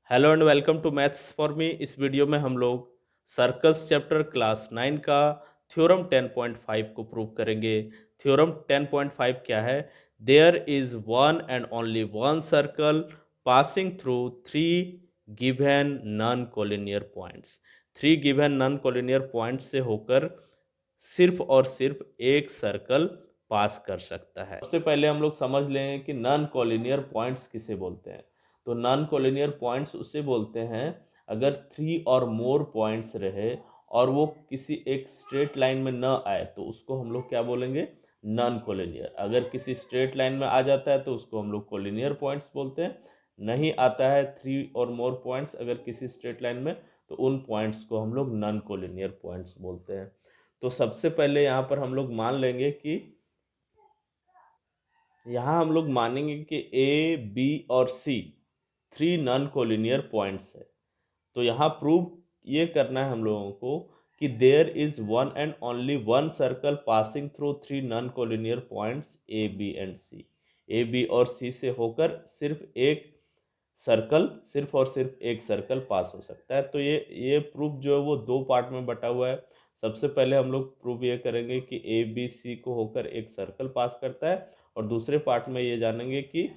Hello and welcome to maths for me. इस video में हम लोग सर्कल्स चैप्टर क्लास 9 का थ्योरम 10.5 को प्रूव करेंगे। थ्योरम 10.5 क्या है? There is one and only one circle passing through three given non collinear points. Three given non collinear points से होकर सिर्फ और सिर्फ एक सर्कल पास कर सकता है। सबसे पहले हम लोग समझ लें कि नॉन कोलिनियर पॉइंट्स किसे बोलते हैं। तो नॉन कोलिनियर पॉइंट्स उसे बोलते हैं अगर थ्री और मोर पॉइंट्स रहे और वो किसी एक स्ट्रेट लाइन में न आए तो उसको हम लोग क्या बोलेंगे? Non collinear. अगर किसी स्ट्रेट लाइन में आ जाता है तो उसको हम लोग कोलिनियर पॉइंट्स बोलते हैं। नहीं आता है थ्री और मोर पॉइंट्स अगर किसी स्ट्रेट लाइन में, तो उन पॉइंट्स को हम लोग नॉन कोलिनियर पॉइंट्स बोलते हैं। तो सबसे पहले यहाँ पर हम लोग मान लेंगे कि यहाँ हम लोग मानेंगे कि ए बी और C three non collinear points है। तो यहाँ प्रूव ये करना है हम लोगों को कि there is one and only one circle passing through three non collinear points A B and C. A B और सी से होकर सिर्फ और सिर्फ एक सर्कल पास हो सकता है। तो ये प्रूफ जो है वो दो पार्ट में बटा हुआ है। सबसे पहले हम लोग प्रूफ ये करेंगे कि ए बी सी को होकर एक सर्कल पास करता है, और दूसरे पार्ट में ये जानेंगे कि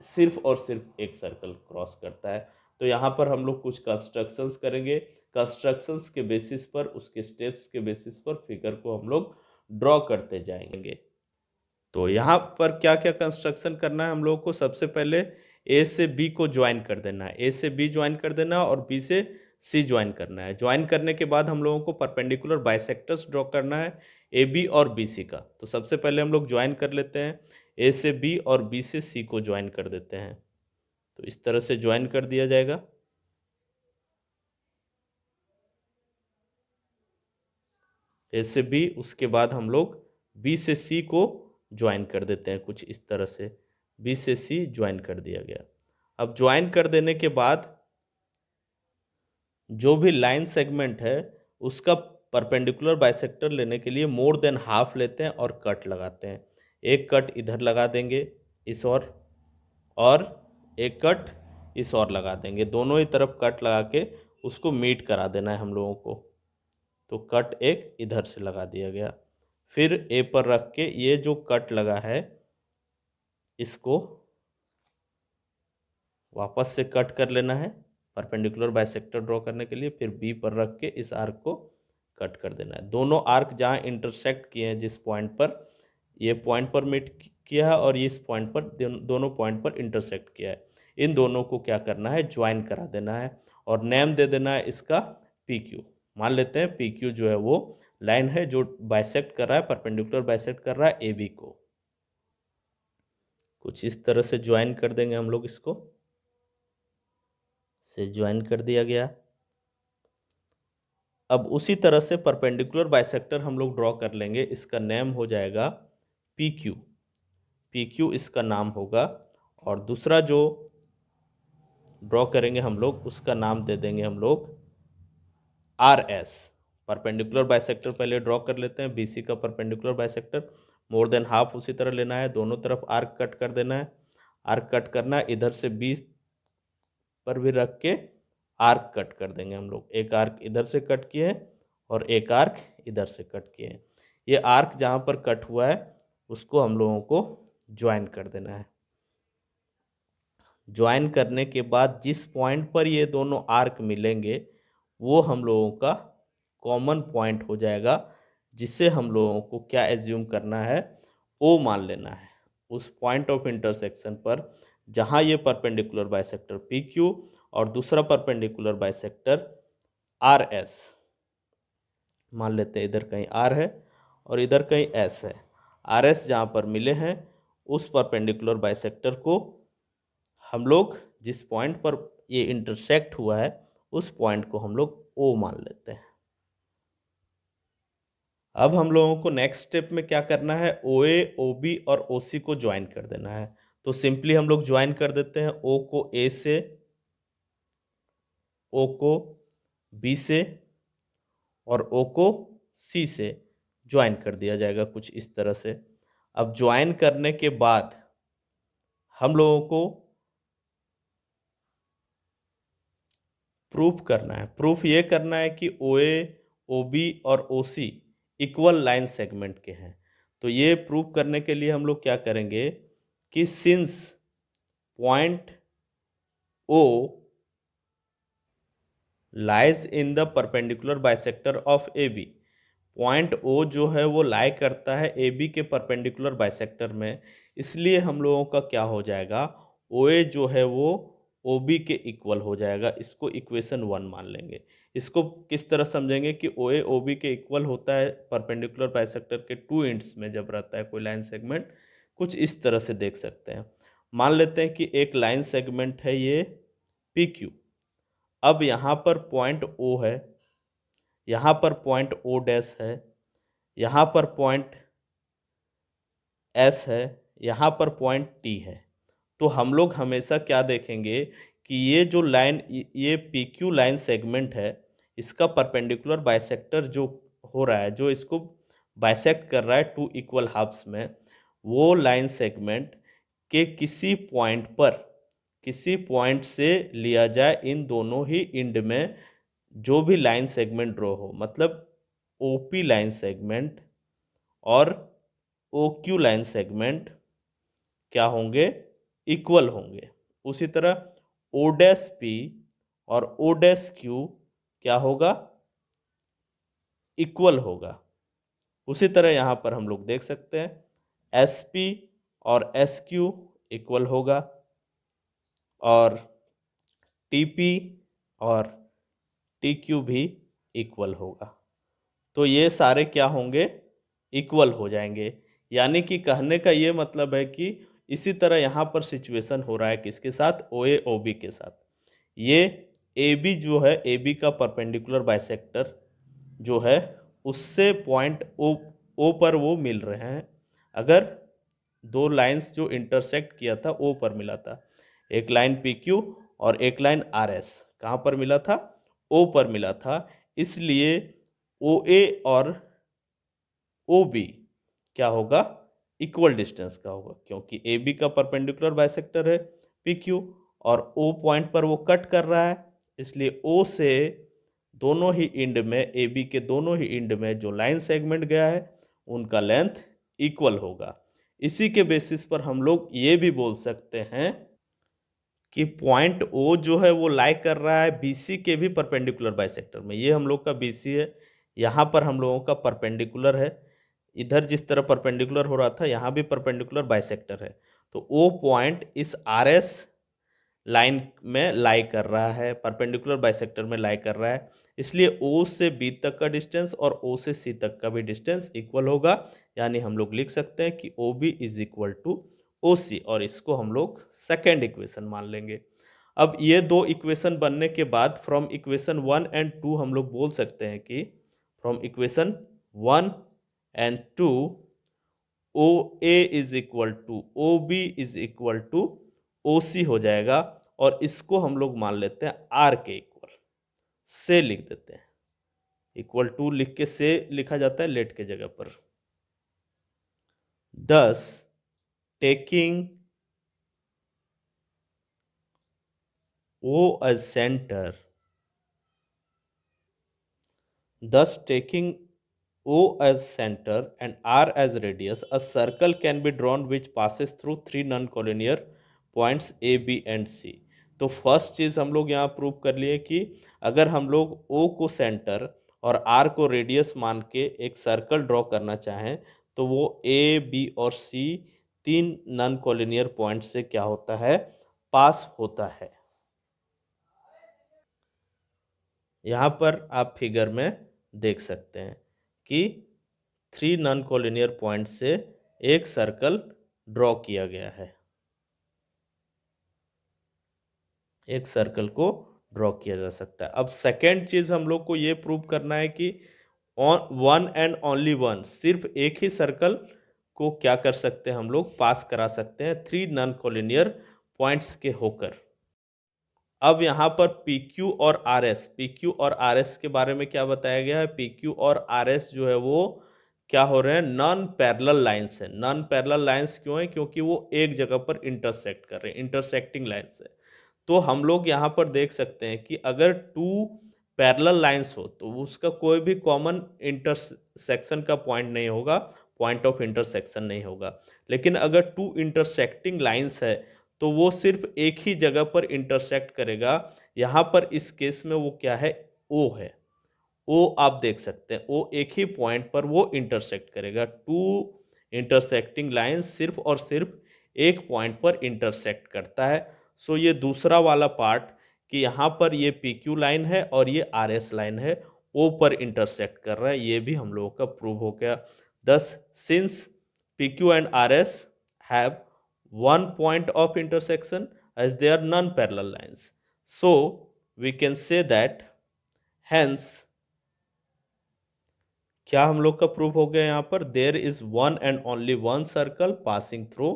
सिर्फ और सिर्फ एक सर्कल क्रॉस करता है। तो यहाँ पर हम लोग कुछ कंस्ट्रक्शंस करेंगे। कंस्ट्रक्शंस के बेसिस पर, उसके स्टेप्स के बेसिस पर फिगर को हम लोग ड्रॉ करते जाएंगे। तो यहाँ पर क्या क्या कंस्ट्रक्शन करना है हम लोगों को? सबसे पहले ए से बी को ज्वाइन कर देना है। ए से बी ज्वाइन कर देना है और बी से सी ज्वाइन करना है। ज्वाइन करने के बाद हम लोगों को परपेंडिकुलर बाइसेक्टर्स ड्रॉ करना है ए बी और बी सी का। तो सबसे पहले हम लोग ज्वाइन कर लेते हैं। ए से बी और बी से सी को ज्वाइन कर देते हैं। तो इस तरह से ज्वाइन कर दिया जाएगा। ए से बी, उसके बाद हम लोग बी से सी को ज्वाइन कर देते हैं कुछ इस तरह से। बी से सी ज्वाइन कर दिया गया। अब ज्वाइन कर देने के बाद जो भी लाइन सेगमेंट है उसका परपेंडिकुलर बाइसेक्टर लेने के लिए मोर देन हाफ लेते हैं और कट लगाते हैं। एक कट इधर लगा देंगे इस और एक कट इस और लगा देंगे। दोनों ही तरफ कट लगा के उसको मीट करा देना है हम लोगों को। तो कट एक इधर से लगा दिया गया। फिर ए पर रख के ये जो कट लगा है इसको वापस से कट कर लेना है परपेंडिकुलर बाइसेक्टर ड्रॉ करने के लिए। फिर बी पर रख के इस आर्क को कट कर देना है। दोनों आर्क जहाँ इंटरसेक्ट किए हैं, जिस पॉइंट पर, ये पॉइंट पर मीट किया है और ये इस पॉइंट पर, दोनों पॉइंट पर इंटरसेक्ट किया है। इन दोनों को क्या करना है? ज्वाइन करा देना है और नेम दे देना है इसका पी क्यू। मान लेते हैं पी क्यू जो है वो लाइन है जो बाइसेक्ट कर रहा है, परपेंडिकुलर बाइसेक्ट कर रहा है ए बी को। कुछ इस तरह से ज्वाइन कर देंगे हम लोग इसको। से ज्वाइन कर दिया गया। अब उसी तरह से परपेंडिकुलर बाइसेक्टर हम लोग ड्रॉ कर लेंगे। इसका नेम हो जाएगा पी क्यू। पी क्यू इसका नाम होगा। और दूसरा जो ड्रॉ करेंगे हम लोग उसका नाम दे देंगे हम लोग आर एस। परपेंडिकुलर बाइसेक्टर पहले ड्रॉ कर लेते हैं। बीसी का perpendicular bisector more than half उसी तरह लेना है। दोनों तरफ आर्क कट कर देना है। आर्क कट करना है, इधर से 20 पर भी रख के आर्क कट कर देंगे हम लोग। एक आर्क इधर से कट किए हैं और एक आर्क इधर से कट किए हैं। ये आर्क जहाँ पर कट हुआ है उसको हम लोगों को ज्वाइन कर देना है। ज्वाइन करने के बाद जिस पॉइंट पर ये दोनों आर्क मिलेंगे वो हम लोगों का कॉमन पॉइंट हो जाएगा, जिसे हम लोगों को क्या एज्यूम करना है? ओ मान लेना है। उस पॉइंट ऑफ इंटरसेक्शन पर जहाँ ये परपेंडिकुलर बाइसेक्टर पी क्यू और दूसरा परपेंडिकुलर बाइसेक्टर आर एस, मान लेते हैं इधर कहीं आर है और इधर कहीं एस है। आर एस जहाँ पर मिले हैं उस परपेंडिकुलर बाइसेक्टर को हम लोग, जिस पॉइंट पर ये इंटरसेक्ट हुआ है उस पॉइंट को हम लोग ओ मान लेते हैं। अब हम लोगों को नेक्स्ट स्टेप में क्या करना है? ओ ए, ओ बी और ओ सी को ज्वाइन कर देना है। तो सिंपली हम लोग ज्वाइन कर देते हैं। ओ को ए से, ओ को बी से और ओ को सी से ज्वाइन कर दिया जाएगा कुछ इस तरह से। अब ज्वाइन करने के बाद हम लोगों को प्रूफ करना है, प्रूफ ये करना है कि ओ ए, ओ बी और ओ सी इक्वल लाइन सेगमेंट के हैं। तो ये प्रूफ करने के लिए हम लोग क्या करेंगे कि since point O lies in the perpendicular bisector of A B, point O जो है वो लाई करता है ए बी के परपेंडिकुलर बाइसेक्टर में, इसलिए हम लोगों का क्या हो जाएगा, ओ ए जो है वो ओ बी के इक्वल हो जाएगा। इसको इक्वेशन 1 मान लेंगे। इसको किस तरह समझेंगे कि ओ ए ओ बी के इक्वल होता है परपेंडिकुलर बाइसेक्टर के टू एंड्स में जब रहता है कोई लाइन सेगमेंट, कुछ इस तरह से देख सकते हैं। मान लेते हैं कि एक लाइन सेगमेंट है ये पी क्यू। अब यहाँ पर पॉइंट ओ है, यहाँ पर पॉइंट ओ डैश है, यहाँ पर पॉइंट एस है, यहाँ पर पॉइंट टी है। तो हम लोग हमेशा क्या देखेंगे कि ये जो लाइन, ये पी क्यू लाइन सेगमेंट है, इसका परपेंडिकुलर बाइसेक्टर जो हो रहा है, जो इसको बाइसेक्ट कर रहा है टू इक्वल हाफ्स में, वो लाइन सेगमेंट के किसी पॉइंट पर, किसी पॉइंट से लिया जाए इन दोनों ही एंड में जो भी लाइन सेगमेंट ड्रॉ हो, मतलब ओपी लाइन सेगमेंट और ओ क्यू लाइन सेगमेंट क्या होंगे, इक्वल होंगे। उसी तरह ओ डैश पी और ओ डैश क्यू क्या होगा, इक्वल होगा। उसी तरह यहाँ पर हम लोग देख सकते हैं एस पी और एस क्यू इक्वल होगा, और टी पी और टी क्यू भी इक्वल होगा। तो ये सारे क्या होंगे, इक्वल हो जाएंगे। यानी कि कहने का ये मतलब है कि इसी तरह यहाँ पर सिचुएशन हो रहा है किसके साथ, ओ ए ओ बी के साथ। ये ए बी जो है, ए बी का परपेंडिकुलर बाइसेक्टर जो है उससे पॉइंट ओ पर वो मिल रहे हैं। अगर दो लाइंस जो इंटरसेक्ट किया था ओ पर मिला था, एक लाइन पी क्यू और एक लाइन आर एस, कहाँ पर मिला था, ओ पर मिला था, इसलिए ओ ए और ओ बी क्या होगा, इक्वल डिस्टेंस का होगा, क्योंकि ए बी का परपेंडिकुलर बाइसेक्टर है पी क्यू और ओ पॉइंट पर वो कट कर रहा है, इसलिए ओ से दोनों ही एंड में, ए बी के दोनों ही एंड में जो लाइन सेगमेंट गया है उनका लेंथ इक्वल होगा। इसी के बेसिस पर हम लोग ये भी बोल सकते हैं कि पॉइंट ओ जो है वो लाई कर रहा है बीसी के भी परपेंडिकुलर बाइसेक्टर में। ये हम लोग का बीसी है, यहाँ पर हम लोगों का परपेंडिकुलर है, इधर जिस तरह परपेंडिकुलर हो रहा था यहाँ भी परपेंडिकुलर बाइसेक्टर है। तो ओ पॉइंट इस आर एस लाइन में लाई कर रहा है, परपेंडिकुलर बाइसेक्टर में लाई कर रहा है, इसलिए ओ से बी तक का डिस्टेंस और ओ से सी तक का भी डिस्टेंस इक्वल होगा। यानी हम लोग लिख सकते हैं कि O B is equal to O C, और इसको हम लोग सेकेंड इक्वेशन मान लेंगे। अब ये दो इक्वेशन बनने के बाद फ्रॉम इक्वेशन 1 एंड 2 हम लोग बोल सकते हैं कि from equation 1 and 2 O A is equal to O B is equal to O C हो जाएगा, और इसको हम लोग मान लेते हैं आर के इक्वल, से लिख देते हैं। इक्वल टू लिख के से लिखा जाता है लेट के जगह पर। thus taking O as center, thus taking O as center and R as radius, a circle can be drawn which passes through three non-collinear points A, B and C। तो फर्स्ट चीज़ हम लोग यहाँ prove कर लिए कि अगर हम लोग O को सेंटर और R को रेडियस मान के एक सर्कल ड्रॉ करना चाहें तो वो A, B और C तीन नॉन कॉलिनियर पॉइंट से क्या होता है, पास होता है। यहाँ पर आप फिगर में देख सकते हैं कि थ्री नॉन कॉलिनियर पॉइंट से एक सर्कल ड्रॉ किया गया है, एक सर्कल को ड्रॉ किया जा सकता है। अब सेकेंड चीज हम लोग को ये प्रूव करना है कि वन एंड ओनली वन, सिर्फ एक ही सर्कल को क्या कर सकते हैं, हम लोग पास करा सकते हैं थ्री नॉन कॉलिनियर पॉइंट्स के होकर। अब यहाँ पर PQ और RS, PQ और RS के बारे में क्या बताया गया है, PQ और RS जो है वो क्या हो रहे हैं, नॉन पैरेलल लाइंस है। नॉन पैरेलल लाइंस क्यों है, क्योंकि वो एक जगह पर इंटरसेक्ट कर रहे हैं, इंटरसेक्टिंग लाइंस है। तो हम लोग यहाँ पर देख सकते हैं कि अगर टू पैरेलल लाइंस हो तो उसका कोई भी कॉमन इंटरसेक्शन का पॉइंट नहीं होगा, पॉइंट ऑफ इंटरसेक्शन नहीं होगा। लेकिन अगर टू इंटरसेक्टिंग लाइंस है तो वो सिर्फ एक ही जगह पर इंटरसेक्ट करेगा। यहाँ पर इस केस में वो क्या है, ओ है। ओ आप देख सकते हैं, ओ एक ही पॉइंट पर वो इंटरसेक्ट करेगा। टू इंटरसेक्टिंग लाइन सिर्फ और सिर्फ एक पॉइंट पर इंटरसेक्ट करता है। सो ये दूसरा वाला पार्ट कि यहाँ पर ये पी क्यू लाइन है और ये आर एस लाइन है, ओ पर इंटरसेक्ट कर रहा है, ये भी हम लोगों का प्रूव हो गया। दस since P Q and R S have one point of intersection as they are non-parallel lines, so we can say that hence क्या हम लोग का प्रूफ हो गया यहाँ पर, there is one and only one circle passing through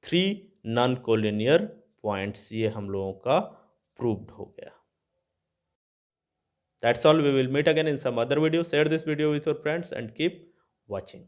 three non collinear points, ये हम लोगों का प्रूव्ड हो गया। That's all, we will meet again in some other video. Share this video with your friends and keep watching.